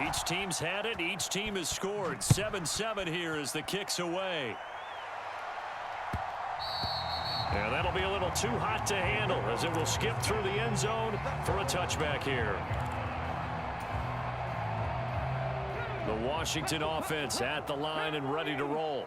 Each team's had it. Each team has scored. 7-7 here as the kick's away. And that'll be a little too hot to handle as it will skip through the end zone for a touchback here. The Washington offense at the line and ready to roll.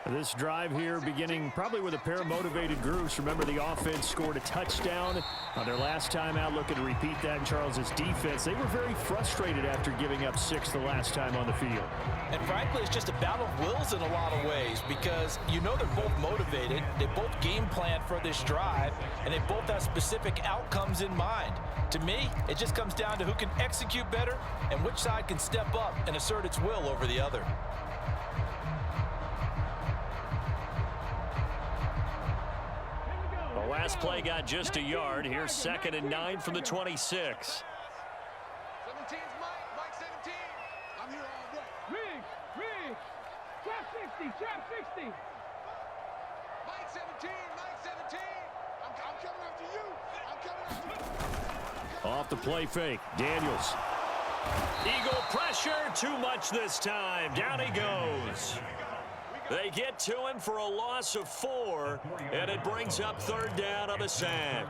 This drive here beginning probably with a pair of motivated groups. Remember, the offense scored a touchdown on their last time out. Looking to repeat that in Charles's defense. They were very frustrated after giving up 6 the last time on the field. And frankly, it's just a battle of wills in a lot of ways because you know they're both motivated. They both game plan for this drive, and they both have specific outcomes in mind. To me, it just comes down to who can execute better and which side can step up and assert its will over the other. The last play got just a yard. Here's 2nd and 9 from the 26. 17's Mike 17. I'm here all day. Riggs, trap 60. Mike 17. I'm coming after you. Off the play fake, Daniels. Eagle pressure, too much this time. Down he goes. They get to him for a loss of 4, and it brings up 3rd down on the sack.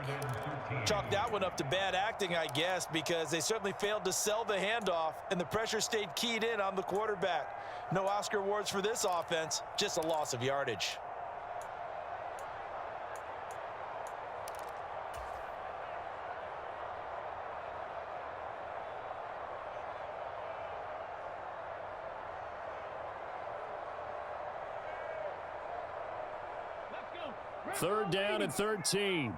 Chalk that one up to bad acting, I guess, because they certainly failed to sell the handoff, and the pressure stayed keyed in on the quarterback. No Oscar awards for this offense, just a loss of yardage. Third down and 13.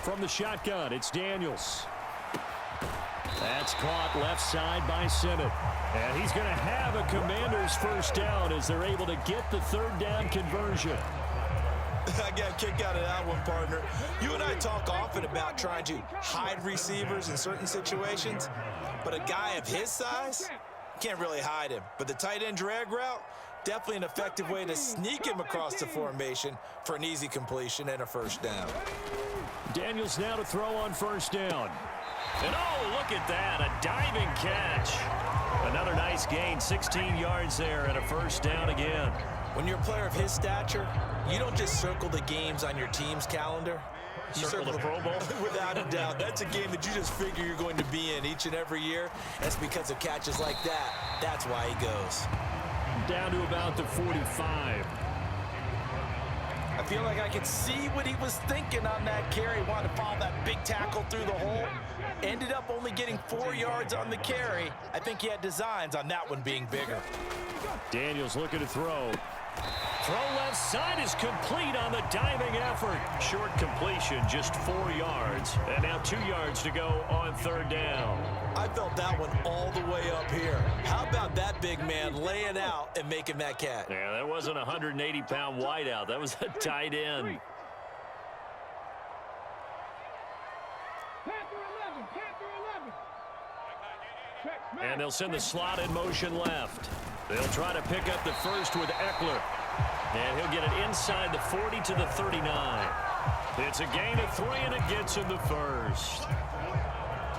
From the shotgun, it's Daniels. That's caught left side by Sinnott. And he's going to have a Commander's first down as they're able to get the 3rd down conversion. I got a kick out of that one, partner. You and I talk often about trying to hide receivers in certain situations, but a guy of his size can't really hide him. But the tight end drag route, definitely an effective way to sneak him across the formation for an easy completion and a first down. Daniels now to throw on first down. And oh, look at that, a diving catch. Another nice gain, 16 yards there and a first down again. When you're a player of his stature, you don't just circle the games on your team's calendar. You circle the Pro Bowl? Without a doubt. That's a game that you just figure you're going to be in each and every year. That's because of catches like that. That's why he goes. Down to about the 45. I feel like I could see what he was thinking on that carry. Wanted to follow that big tackle through the hole. Ended up only getting 4 yards on the carry. I think he had designs on that one being bigger. Daniels looking to throw. Throw left side is complete on the diving effort. Short completion, just 4 yards. And now 2 yards to go on 3rd down. I felt that one all the way up here. How about that big man laying out and making that catch? Yeah, that wasn't a 180-pound wideout. That was a tight end. And they'll send the slot in motion left. They'll try to pick up the first with Eckler. And he'll get it inside the 40 to the 39. It's a gain of 3, and it gets him the first.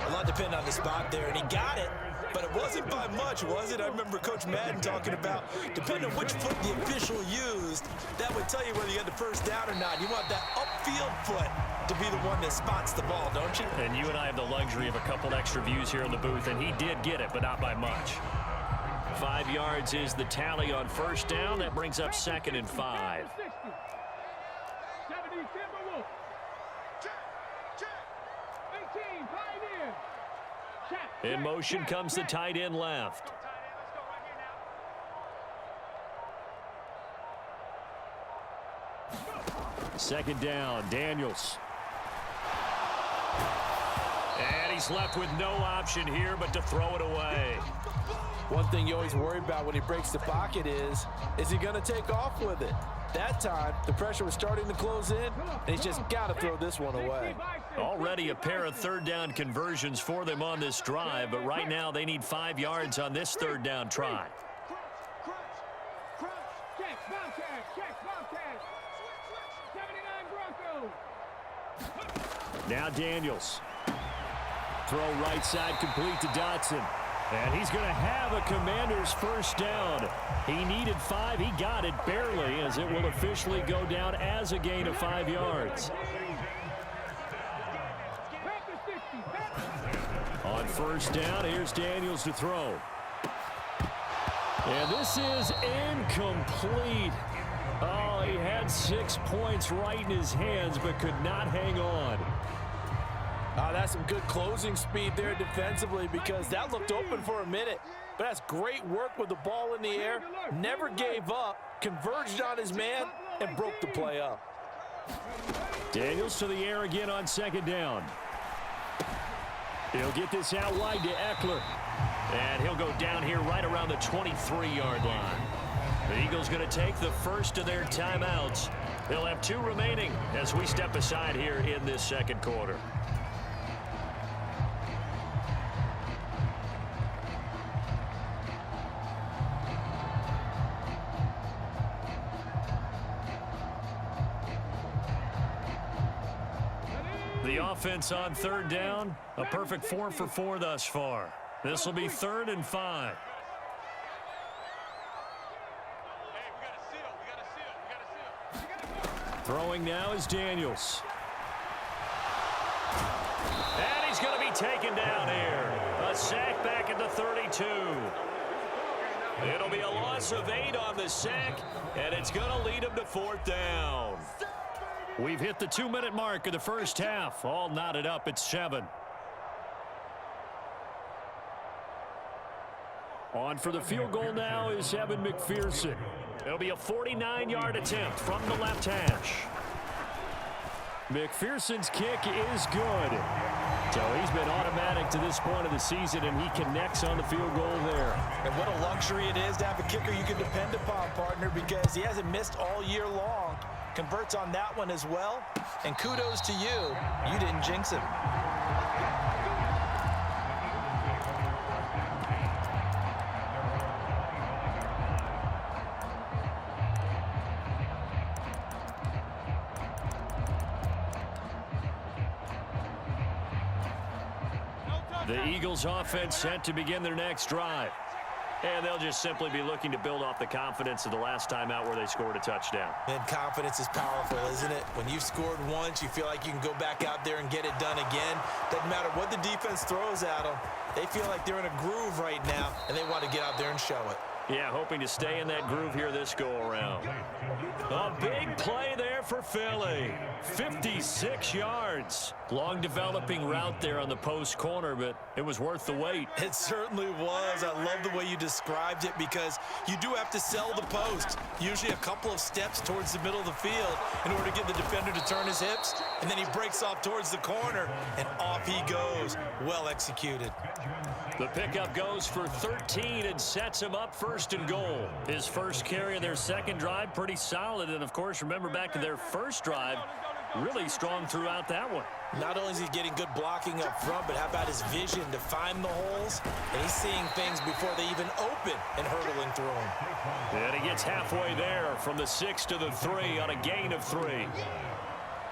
A lot depended on the spot there, and he got it. But it wasn't by much, was it? I remember Coach Madden talking about, depending on which foot the official used, that would tell you whether you had the first down or not. You want that upfield foot to be the one that spots the ball, don't you? And you and I have the luxury of a couple extra views here in the booth, and he did get it, but not by much. 5 yards is the tally on first down. That brings up 2nd and 5. In motion comes the tight end left. Second down, Daniels. And he's left with no option here but to throw it away. One thing you always worry about when he breaks the pocket is he going to take off with it? That time, the pressure was starting to close in, and he's just got to throw this one away. Already a pair of 3rd down conversions for them on this drive, but right now they need 5 yards on this 3rd down try. Now Daniels. Throw right side complete to Dotson. And he's going to have a Commander's first down. He needed 5. He got it barely, as it will officially go down as a gain of 5 yards. On first down, here's Daniels to throw. And this is incomplete. Oh, he had 6 points right in his hands, but could not hang on. That's some good closing speed there defensively, because that looked open for a minute. But that's great work with the ball in the air. Never gave up, converged on his man, and broke the play up. Daniels to the air again on second down. He'll get this out wide to Eckler. And he'll go down here right around the 23-yard line. The Eagles going to take the first of their timeouts. They'll have 2 remaining as we step aside here in this second quarter. The offense on third down, a perfect 4 for 4 thus far. This will be 3rd and 5. Throwing now is Daniels. And he's going to be taken down here. A sack back at the 32. It'll be a loss of 8 on the sack, and it's going to lead him to 4th down. We've hit the 2-minute mark of the first half. All knotted up at 7. On for the field goal now is Evan McPherson. It'll be a 49-yard attempt from the left hash. McPherson's kick is good. So he's been automatic to this point of the season, and he connects on the field goal there. And what a luxury it is to have a kicker you can depend upon, partner, because he hasn't missed all year long. Converts on that one as well. And kudos to you. You didn't jinx him. The Eagles offense set to begin their next drive. And they'll just simply be looking to build off the confidence of the last time out where they scored a touchdown. And confidence is powerful, isn't it? When you've scored once, you feel like you can go back out there and get it done again. Doesn't matter what the defense throws at them. They feel like they're in a groove right now, and they want to get out there and show it. Yeah, hoping to stay in that groove here this go-around. A big play there for Philly. 56 yards. Long developing route there on the post corner, but it was worth the wait. It certainly was. I love the way you described it, because you do have to sell the post. Usually a couple of steps towards the middle of the field in order to get the defender to turn his hips, and then he breaks off towards the corner, and off he goes. Well executed. The pickup goes for 13 and sets him up 1st and goal. His first carry of their second drive, pretty solid. And, of course, remember back to their first drive, really strong throughout that one. Not only is he getting good blocking up front, but how about his vision to find the holes? And he's seeing things before they even open and hurtling through them. And he gets halfway there from the 6 to the 3 on a gain of 3.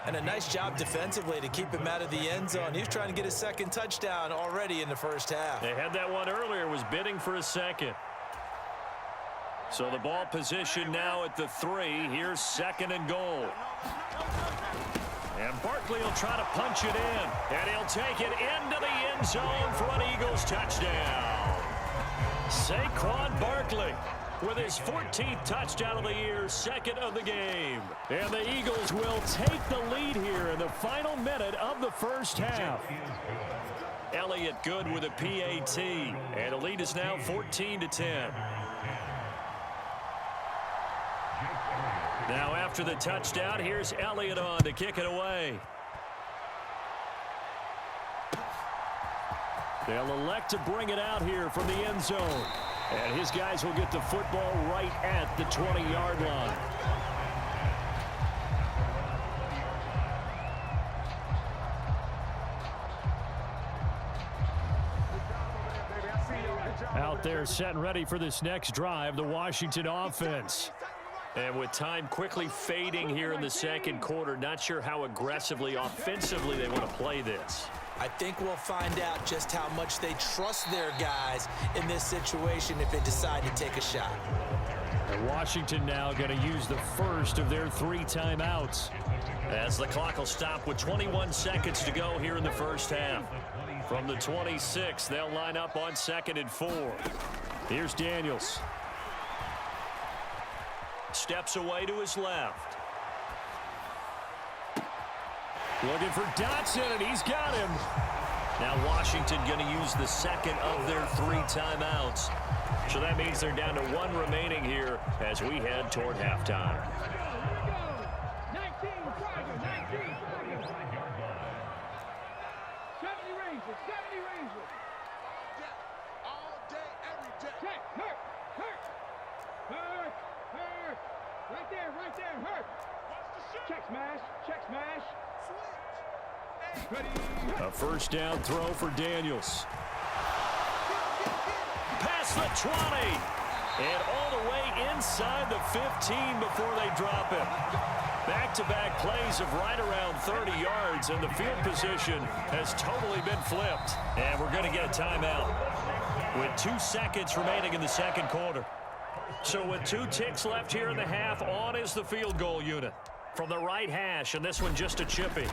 And a nice job defensively to keep him out of the end zone. He was trying to get his second touchdown already in the first half. They had that one earlier, was bidding for a second. So the ball position now at the 3. Here's 2nd and goal. And Barkley will try to punch it in. And he'll take it into the end zone for an Eagles touchdown. Saquon Barkley with his 14th touchdown of the year, 2nd of the game. And the Eagles will take the lead here in the final minute of the first half. Elliott good with a PAT. And the lead is now 14-10. Now after the touchdown, here's Elliott on to kick it away. They'll elect to bring it out here from the end zone. And his guys will get the football right at the 20-yard line. Out there set and ready for this next drive, the Washington offense. And with time quickly fading here in the second quarter, not sure how aggressively, offensively they want to play this. I think we'll find out just how much they trust their guys in this situation if they decide to take a shot. And Washington now going to use the first of their 3 timeouts, as the clock will stop with 21 seconds to go here in the first half. From the 26, they'll line up on 2nd and 4. Here's Daniels. Steps away to his left. Looking for Dotson, and he's got him. Now Washington going to use the second of their 3 timeouts. So that means they're down to 1 remaining here as we head toward halftime. 19, 70 Rangers, 70 Rangers. All day, every day. Check, hurt. Right there, hurt. Check smash. A first down throw for Daniels. Past the 20. And all the way inside the 15 before they drop him. Back-to-back plays of right around 30 yards, and the field position has totally been flipped. And we're going to get a timeout with 2 seconds remaining in the second quarter. So with 2 ticks left here in the half, on is the field goal unit. From the right hash, and this one just a chippy.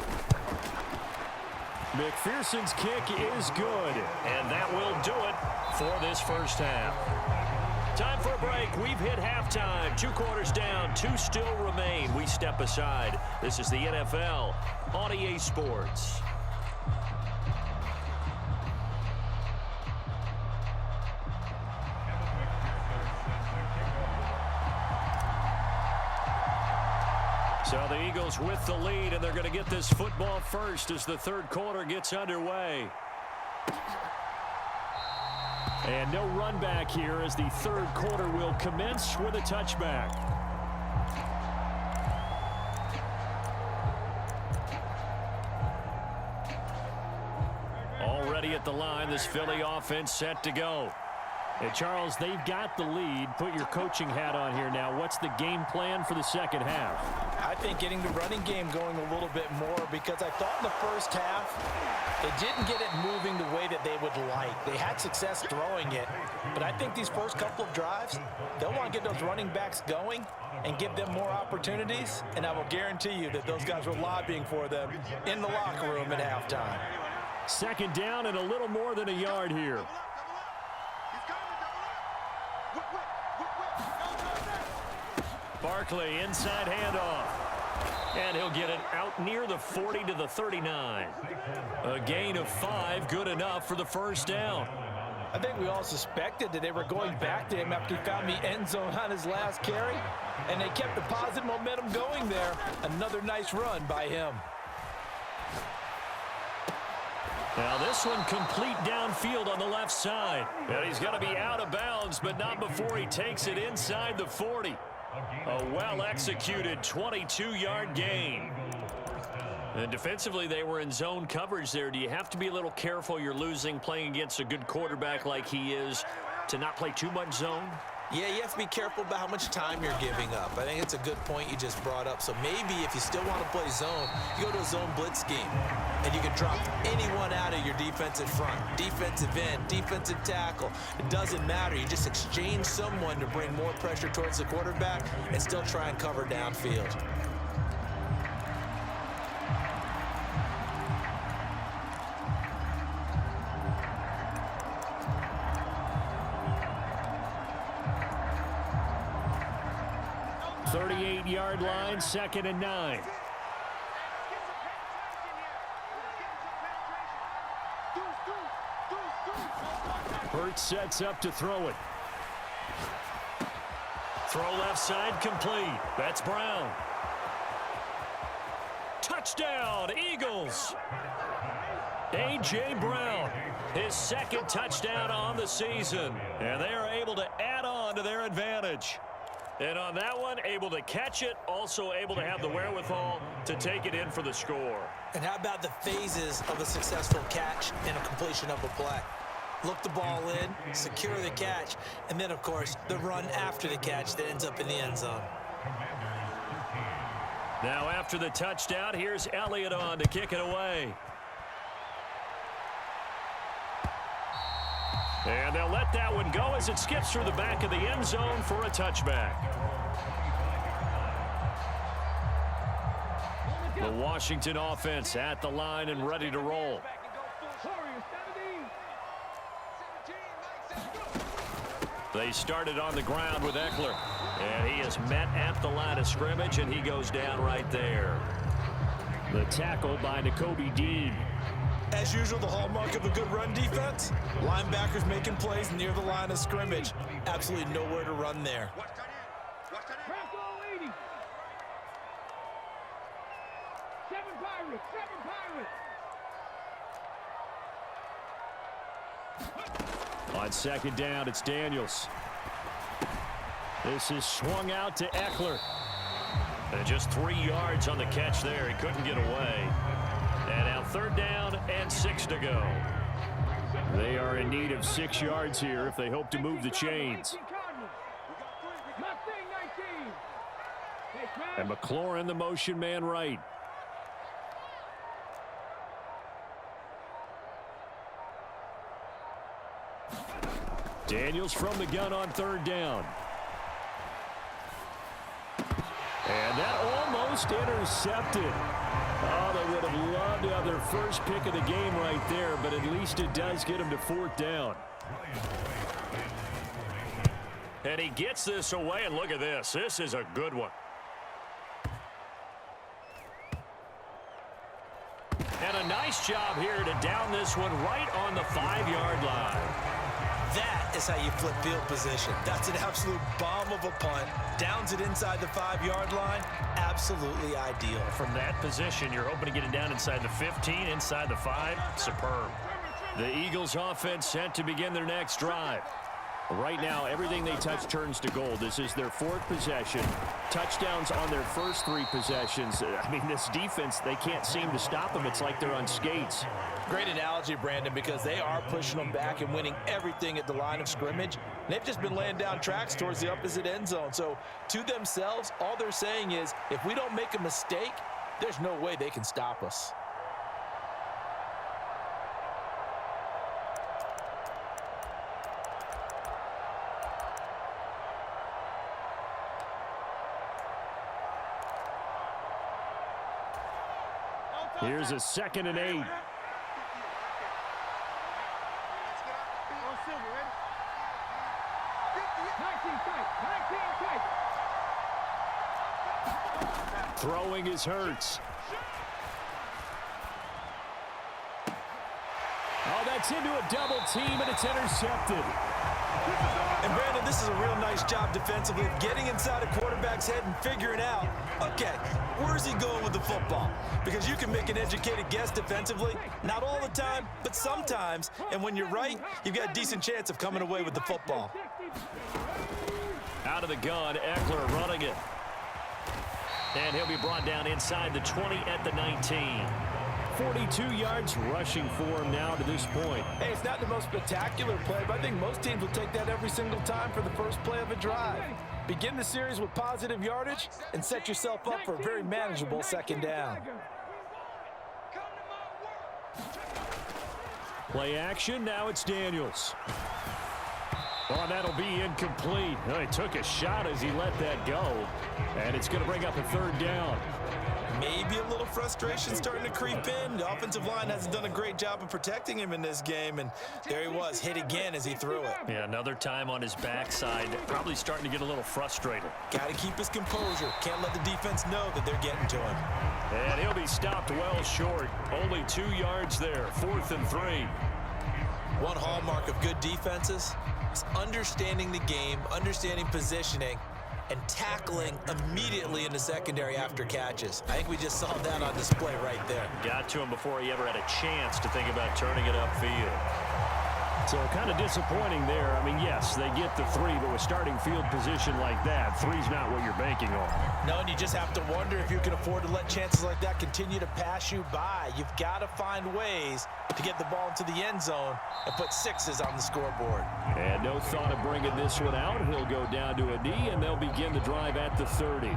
McPherson's kick is good, and that will do it for this first half. Time for a break. We've hit halftime. 2 quarters down, 2 still remain. We step aside. This is the NFL on EA Sports. So the Eagles with the lead, and they're going to get this football first as the third quarter gets underway. And no run back here as the third quarter will commence with a touchback. Already at the line, this Philly offense set to go. And Charles, they've got the lead. Put your coaching hat on here now. What's the game plan for the second half? I think getting the running game going a little bit more, because I thought in the first half they didn't get it moving the way that they would like. They had success throwing it, but I think these first couple of drives, they'll want to get those running backs going and give them more opportunities, and I will guarantee you that those guys were lobbying for them in the locker room at halftime. Second down and a little more than a yard here. Barkley, inside handoff. And he'll get it out near the 40 to the 39. A gain of 5, good enough for the first down. I think we all suspected that they were going back to him after he found the end zone on his last carry, and they kept the positive momentum going there. Another nice run by him. Now this one complete downfield on the left side. And he's going to be out of bounds, but not before he takes it inside the 40. A well-executed 22-yard gain. And defensively, they were in zone coverage there. Do you have to be a little careful? You're losing playing against a good quarterback like he is to not play too much zone? Yeah, you have to be careful about how much time you're giving up. I think it's a good point you just brought up. So maybe if you still want to play zone, you go to a zone blitz scheme, and you can drop anyone out of your defensive front, defensive end, defensive tackle. It doesn't matter. You just exchange someone to bring more pressure towards the quarterback and still try and cover downfield. Yard line, 2nd and 9. Hurts sets up to throw it. Throw left side complete. That's Brown. Touchdown, Eagles. A.J. Brown, his 2nd touchdown on the season. And they are able to add on to their advantage. And on that one, able to catch it, also able to have the wherewithal to take it in for the score. And how about the phases of a successful catch and a completion of a play? Look the ball in, secure the catch, and then, of course, the run after the catch that ends up in the end zone. Now after the touchdown, here's Elliott on to kick it away. And they'll let that one go as it skips through the back of the end zone for a touchback. The Washington offense at the line and ready to roll. They started on the ground with Eckler. And he is met at the line of scrimmage, and he goes down right there. The tackle by Nakobe Dean. As usual, the hallmark of a good run defense, linebackers making plays near the line of scrimmage. Absolutely nowhere to run there. On second down, it's Daniels. This is swung out to Eckler. And just 3 yards on the catch there. He couldn't get away. And now third down and 6 to go. They are in need of 6 yards here if they hope to move the chains. And McLaurin, the motion man right. Daniels from the gun on third down. And that almost intercepted. Oh, they would have loved to have their first pick of the game right there, but at least it does get them to fourth down. And he gets this away, and look at this. This is a good one. And a nice job here to down this one right on the 5-yard line. That is how you flip field position. That's an absolute bomb of a punt. Downs it inside the 5-yard line. Absolutely ideal. From that position, you're hoping to get it down inside the 15, inside the 5. Superb. The Eagles offense set to begin their next drive. Right now, everything they touch turns to gold. This is their 4th possession. Touchdowns on their first 3 possessions. I mean, this defense, they can't seem to stop them. It's like they're on skates. Great analogy, Brandon, because they are pushing them back and winning everything at the line of scrimmage. They've just been laying down tracks towards the opposite end zone. So to themselves, all they're saying is, if we don't make a mistake, there's no way they can stop us. Here's a 2nd and 8. Throwing is Hurts. Oh, that's into a double team, and it's intercepted. And Brandon, this is a real nice job defensively of getting inside a quarterback's head and figuring out, okay, where's he going with the football? Because you can make an educated guess defensively, not all the time, but sometimes. And when you're right, you've got a decent chance of coming away with the football. Out of the gun, Eckler running it. And he'll be brought down inside the 20 at the 19. 42 yards rushing for him now to this point. Hey, it's not the most spectacular play, but I think most teams will take that every single time for the first play of a drive. Begin the series with positive yardage and set yourself up for a very manageable second down. Play action, now it's Daniels. Oh, that'll be incomplete. Oh, he took a shot as he let that go, and it's going to bring up a third down. Maybe a little frustration starting to creep in. The offensive line hasn't done a great job of protecting him in this game, and there he was, hit again as he threw it. Yeah, another time on his backside, probably starting to get a little frustrated. Got to keep his composure. Can't let the defense know that they're getting to him. And he'll be stopped well short. Only 2 yards there, 4th and 3. One hallmark of good defenses is understanding the game, understanding positioning, and tackling immediately in the secondary after catches. I think we just saw that on display right there. Got to him before he ever had a chance to think about turning it upfield. So kind of disappointing there. I mean, yes, they get the 3, but with starting field position like that, 3's not what you're banking on. No, and you just have to wonder if you can afford to let chances like that continue to pass you by. You've got to find ways to get the ball into the end zone and put 6s on the scoreboard. And no thought of bringing this one out. He'll go down to a knee, and they'll begin the drive at the 30.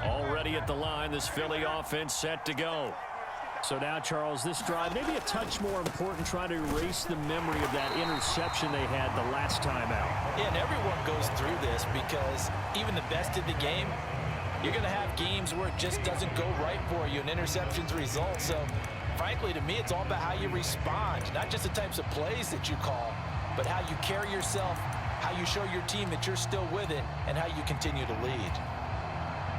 Already at the line, this Philly offense set to go. So now, Charles, this drive maybe a touch more important, trying to erase the memory of that interception they had the last time out. Yeah, and everyone goes through this because even the best in the game, you're going to have games where it just doesn't go right for you and interceptions result. So, frankly, to me, it's all about how you respond, not just the types of plays that you call, but how you carry yourself, how you show your team that you're still with it, and how you continue to lead.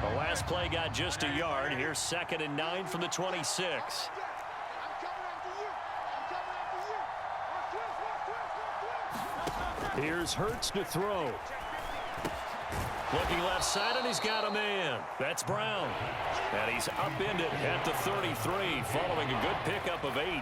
The last play got just a yard. Here's 2nd and 9 from the 26. Here's Hurts to throw. Looking left side, and he's got a man. That's Brown. And he's upended at the 33, following a good pickup of 8.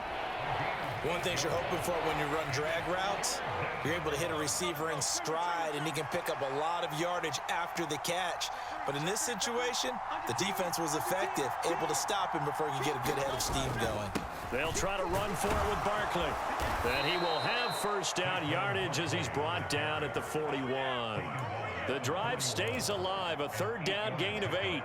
One thing you're hoping for when you run drag routes, you're able to hit a receiver in stride, and he can pick up a lot of yardage after the catch. But in this situation, the defense was effective, able to stop him before he could get a good head of steam going. They'll try to run for it with Barkley. And he will have first down yardage as he's brought down at the 41. The drive stays alive, a 3rd down gain of 8.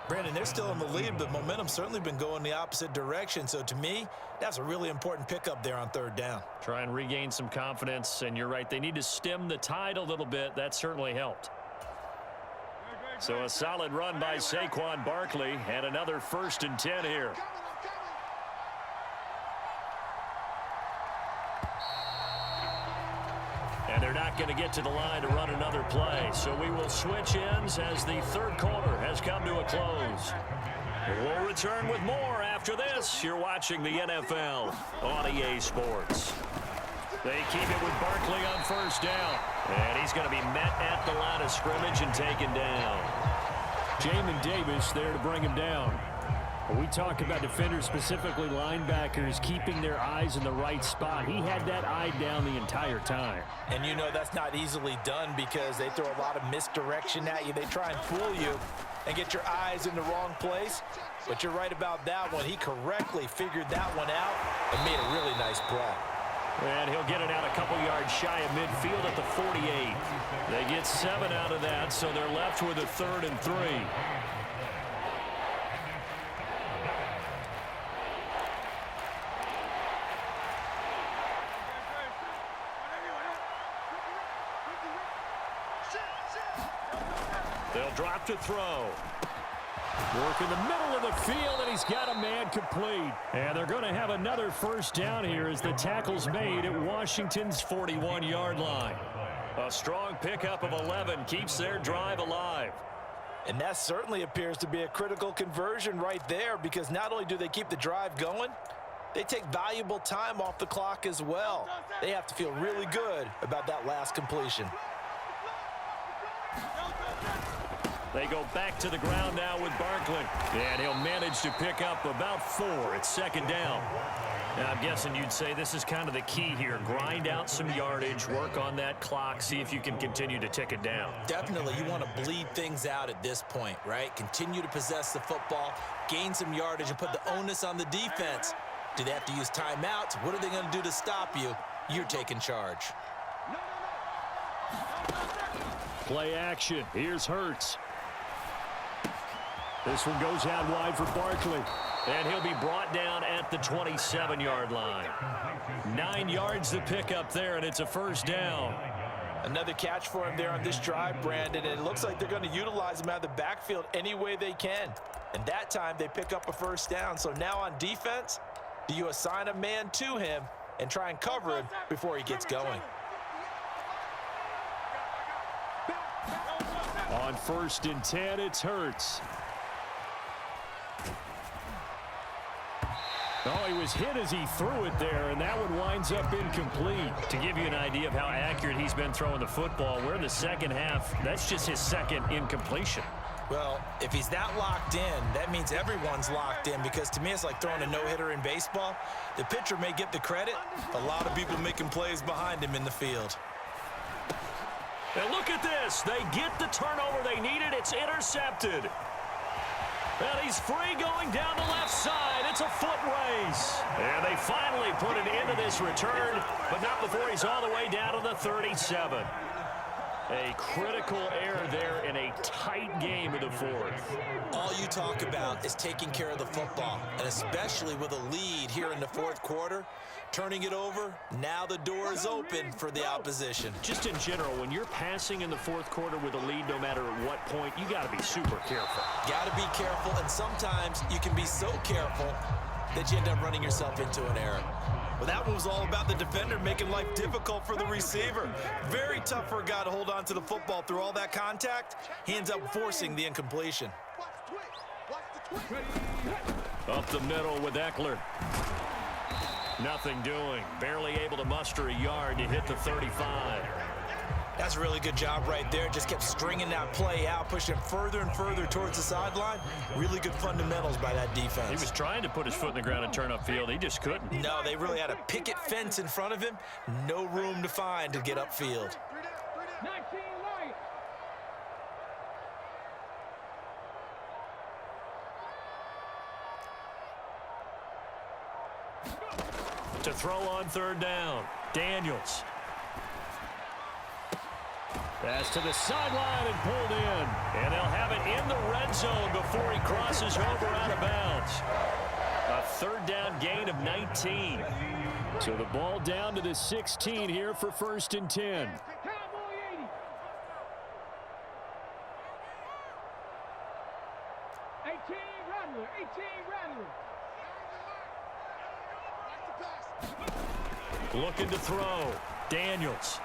Brandon, they're still in the lead, but momentum's certainly been going the opposite direction. So to me, that's a really important pickup there on 3rd down. Try and regain some confidence, and you're right, they need to stem the tide a little bit. That certainly helped. So a solid run by Saquon Barkley, and another 1st and 10 here. And they're not going to get to the line to run another play. So we will switch ends as the 3rd quarter has come to a close. We'll return with more after this. You're watching the NFL on EA Sports. They keep it with Barkley on 1st down. And he's going to be met at the line of scrimmage and taken down. Jamin Davis there to bring him down. We talk about defenders, specifically linebackers, keeping their eyes in the right spot. He had that eye down the entire time. And you know that's not easily done because they throw a lot of misdirection at you. They try and fool you and get your eyes in the wrong place. But you're right about that one. He correctly figured that one out and made a really nice play. And he'll get it out a couple yards shy of midfield at the 48. They get 7 out of that, so they're left with a 3rd and 3. They'll drop to throw. Work in the middle of the field, and he's got a man complete. And they're going to have another 1st down here as the tackle's made at Washington's 41-yard line. A strong pickup of 11 keeps their drive alive. And that certainly appears to be a critical conversion right there because not only do they keep the drive going, they take valuable time off the clock as well. They have to feel really good about that last completion. They go back to the ground now with Barkley. And he'll manage to pick up about 4. It's 2nd down. Now, I'm guessing you'd say this is kind of the key here. Grind out some yardage, work on that clock, see if you can continue to tick it down. Definitely, you want to bleed things out at this point, right? Continue to possess the football, gain some yardage, and put the onus on the defense. Do they have to use timeouts? What are they going to do to stop you? You're taking charge. Play action. Here's Hurts. This one goes out wide for Barkley. And he'll be brought down at the 27-yard line. 9 yards to pick up there, and it's a 1st down. Another catch for him there on this drive, Brandon, and it looks like they're going to utilize him out of the backfield any way they can. And that time they pick up a 1st down. So now on defense, do you assign a man to him and try and cover him before he gets going? On 1st and 10, it's Hurts. Oh, he was hit as he threw it there, and that one winds up incomplete. To give you an idea of how accurate he's been throwing the football, we're in the second half. That's just his second incompletion. Well, if he's that locked in, that means everyone's locked in, because to me it's like throwing a no-hitter in baseball. The pitcher may get the credit, a lot of people making plays behind him in the field. And look at this. They get the turnover they needed. It's intercepted. And he's free going down the left side. It's a foot race. And they finally put an end to this return, but not before he's all the way down to the 37. A critical error there in a tight game of the fourth. All you talk about is taking care of the football, and especially with a lead here in the fourth quarter, turning it over, now the door is open for the opposition. Just in general, when you're passing in the fourth quarter with a lead, no matter at what point, you got to be super careful. Got to be careful, and sometimes you can be so careful that you end up running yourself into an error. Well, that one was all about the defender making life difficult for the receiver. Very tough for a guy to hold on to the football through all that contact. He ends up forcing the incompletion. Up the middle with Eckler. Nothing doing. Barely able to muster a yard to hit the 35. That's a really good job right there. Just kept stringing that play out, pushing further and further towards the sideline. Really good fundamentals by that defense. He was trying to put his foot in the ground and turn upfield. He just couldn't. No, they really had a picket fence in front of him. No room to find to get upfield. 19 Lions. To throw on third down. Daniels. Pass to the sideline and pulled in. And they'll have it in the red zone before he crosses over out of bounds. A third down gain of 19. So the ball down to the 16 here for 1st and 10. Cowboy 80. 18 Rattler. 18 Rattler. Looking to throw. Daniels.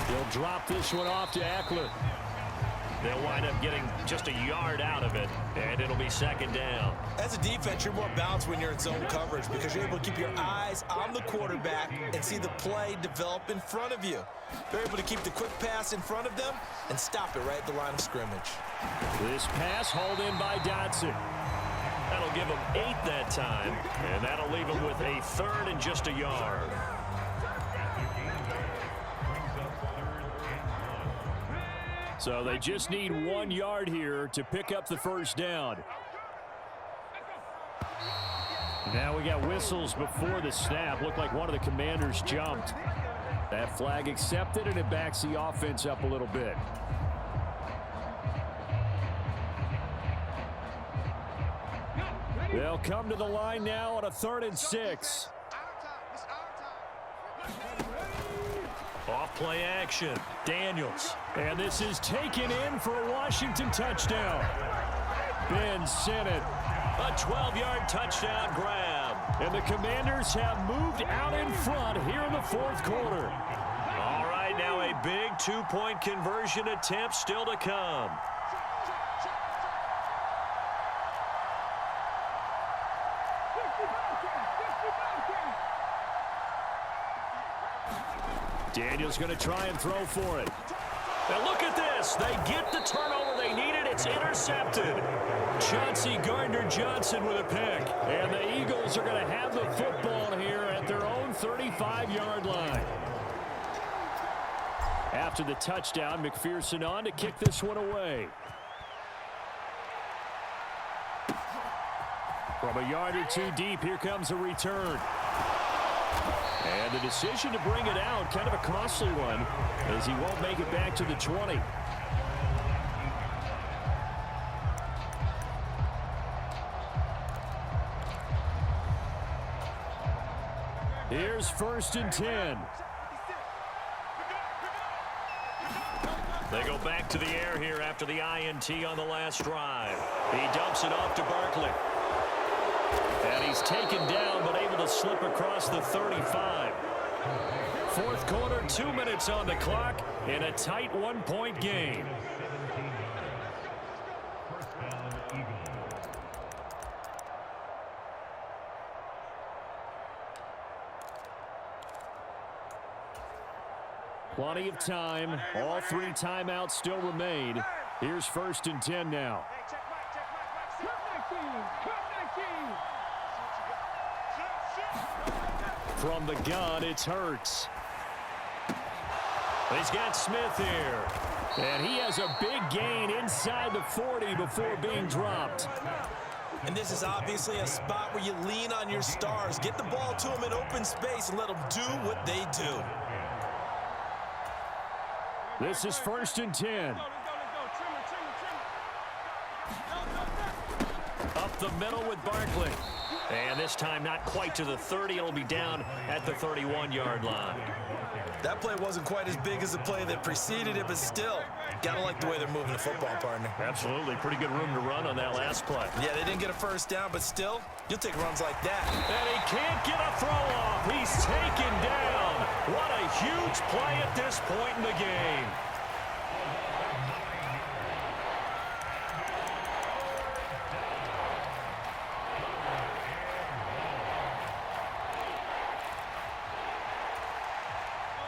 He'll drop this one off to Eckler. They'll wind up getting just a yard out of it, and it'll be 2nd down. As a defense, you're more balanced when you're in zone coverage because you're able to keep your eyes on the quarterback and see the play develop in front of you. They're able to keep the quick pass in front of them and stop it right at the line of scrimmage. This pass hauled in by Dotson. That'll give him 8 that time, and that'll leave him with a 3rd and just a yard. So they just need 1 yard here to pick up the 1st down. Now we got whistles before the snap. Looked like one of the Commanders jumped. That flag accepted, and it backs the offense up a little bit. They'll come to the line now on a 3rd and 6. Off play action. Daniels. And this is taken in for a Washington touchdown. Ben sent it. A 12-yard touchdown grab. And the Commanders have moved out in front here in the 4th quarter. All right, now a big 2-point conversion attempt still to come. Daniels going to try and throw for it. Now look at this. They get the turnover they needed. It's intercepted. Chauncey Gardner-Johnson with a pick. And the Eagles are going to have the football here at their own 35-yard line. After the touchdown, McPherson on to kick this one away. From a yard or two deep, here comes a return. And the decision to bring it out, kind of a costly one, as he won't make it back to the 20. Here's 1st and 10. They go back to the air here after the INT on the last drive. He dumps it off to Barkley. And he's taken down, but able to slip across the 35. 4th quarter, 2 minutes on the clock in a tight 1-point game. Plenty of time. All 3 timeouts still remain. Here's 1st and 10 now. From the gun, it's Hurts. He's got Smith here. And he has a big gain inside the 40 before being dropped. And this is obviously a spot where you lean on your stars. Get the ball to them in open space and let them do what they do. This is 1st and 10. Up the middle with Barkley. And this time not quite to the 30. It'll be down at the 31-yard line. That play wasn't quite as big as the play that preceded it, but still, gotta like the way they're moving the football, partner. Absolutely. Pretty good room to run on that last play. Yeah, they didn't get a first down, but still, you'll take runs like that. And he can't get a throw off. He's taken down. What a huge play at this point in the game.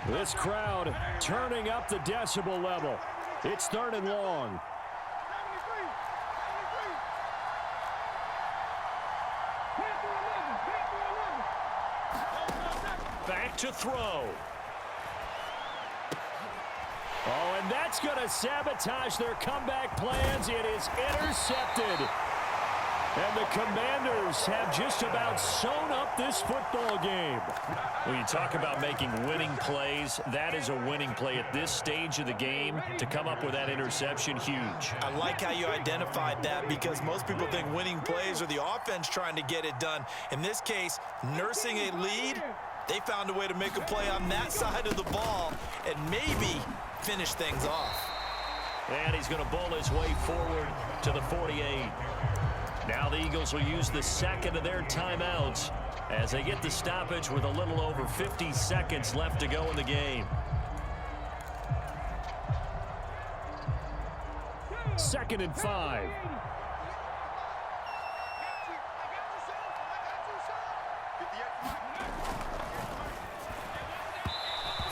This crowd turning up the decibel level. It's 3rd and long. Back to throw. Oh, and that's going to sabotage their comeback plans. It is intercepted. And the Commanders have just about sewn up this football game. When you talk about making winning plays, that is a winning play at this stage of the game. To come up with that interception, huge. I like how you identified that because most people think winning plays are the offense trying to get it done. In this case, nursing a lead, they found a way to make a play on that side of the ball and maybe finish things off. And he's going to bowl his way forward to the 48. Now the Eagles will use the second of their timeouts as they get the stoppage with a little over 50 seconds left to go in the game. 2nd and 5.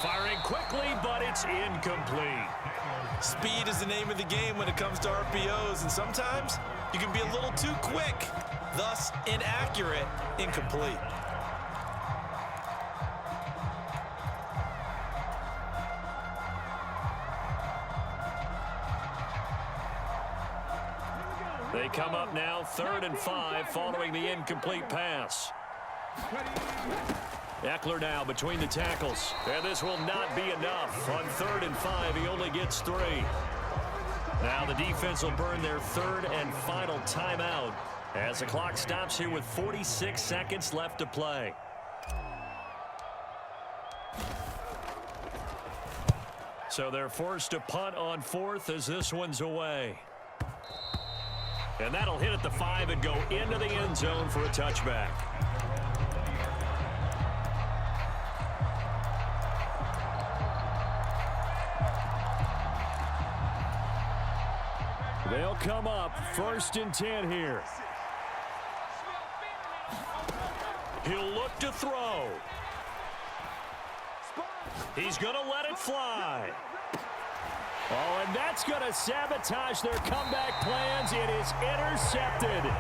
Firing quickly, but it's incomplete. Speed is the name of the game when it comes to RPOs, and sometimes you can be a little too quick, thus inaccurate, incomplete. They come up now 3rd and 5 following the incomplete pass. Eckler now between the tackles. And this will not be enough. On 3rd and 5, he only gets 3. Now the defense will burn their 3rd and final timeout as the clock stops here with 46 seconds left to play. So they're forced to punt on 4th as this one's away. And that'll hit at the 5 and go into the end zone for a touchback. They'll come up 1st and 10 here. He'll look to throw. He's going to let it fly. Oh, and that's going to sabotage their comeback plans. It is intercepted.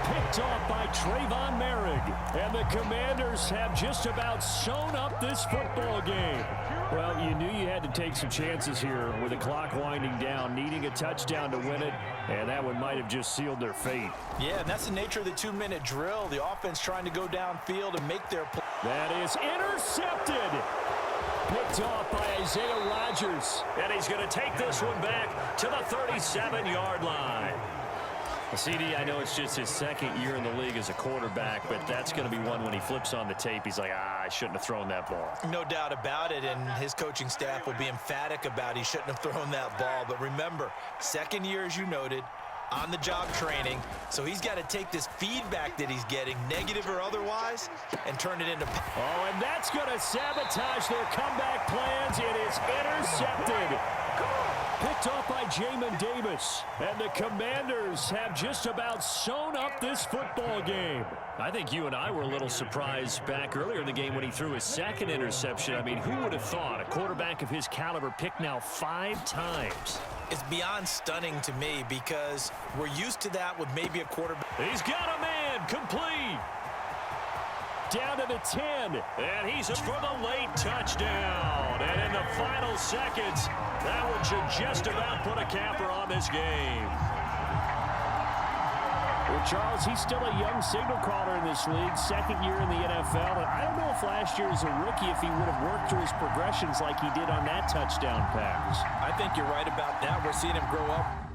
Picked off by Trayvon Merrick. And the Commanders have just about sewn up this football game. Well, you knew you had to take some chances here with the clock winding down, needing a touchdown to win it, and that one might have just sealed their fate. Yeah, and that's the nature of the 2-minute drill. The offense trying to go downfield and make their play. That is intercepted. Picked off by Isaiah Rodgers. And he's going to take this one back to the 37-yard line. CD, I know it's just his 2nd year in the league as a quarterback, but that's going to be one when he flips on the tape. He's like, I shouldn't have thrown that ball. No doubt about it, and his coaching staff will be emphatic about he shouldn't have thrown that ball. But remember, 2nd year, as you noted, on-the-job training, so he's got to take this feedback that he's getting, negative or otherwise, and turn it into... Oh, and that's going to sabotage their comeback plans. It is intercepted. Picked off by Jamin Davis. And the Commanders have just about sewn up this football game. I think you and I were a little surprised back earlier in the game when he threw his second interception. I mean, who would have thought a quarterback of his caliber picked now 5 times? It's beyond stunning to me because we're used to that with maybe a quarterback. He's got a man complete. Down to the 10. And he's for the late touchdown. And in the final seconds, that one should just about put a capper on this game. Well, Charles, he's still a young signal caller in this league, second year in the NFL. And I don't know if last year as a rookie, if he would have worked through his progressions like he did on that touchdown pass. I think you're right about that. We're seeing him grow up